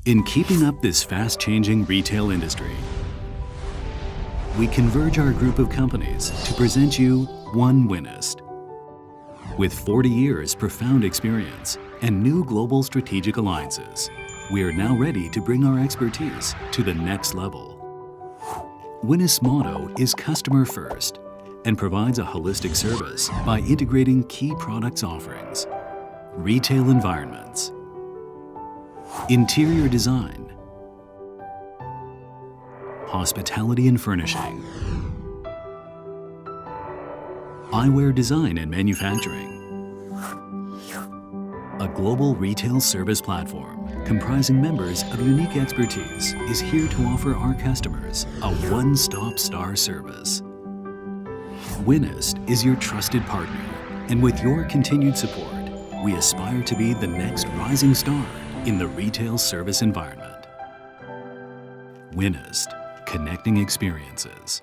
In keeping up this fast-changing retail industry, we converge our group of companies to present you one Wynist. With 40 years profound experience and new global strategic alliances, we are now ready to bring our expertise to the next level. Wynist's motto is customer first and provides a holistic service by integrating key products offerings, retail environments, interior design, hospitality and furnishing, eyewear design and manufacturing. A global retail service platform comprising members of unique expertise is here to offer our customers a one-stop star service. Wynist is your trusted partner, and with your continued support, we aspire to be the next rising star in the retail service environment. Wynist, connecting experiences.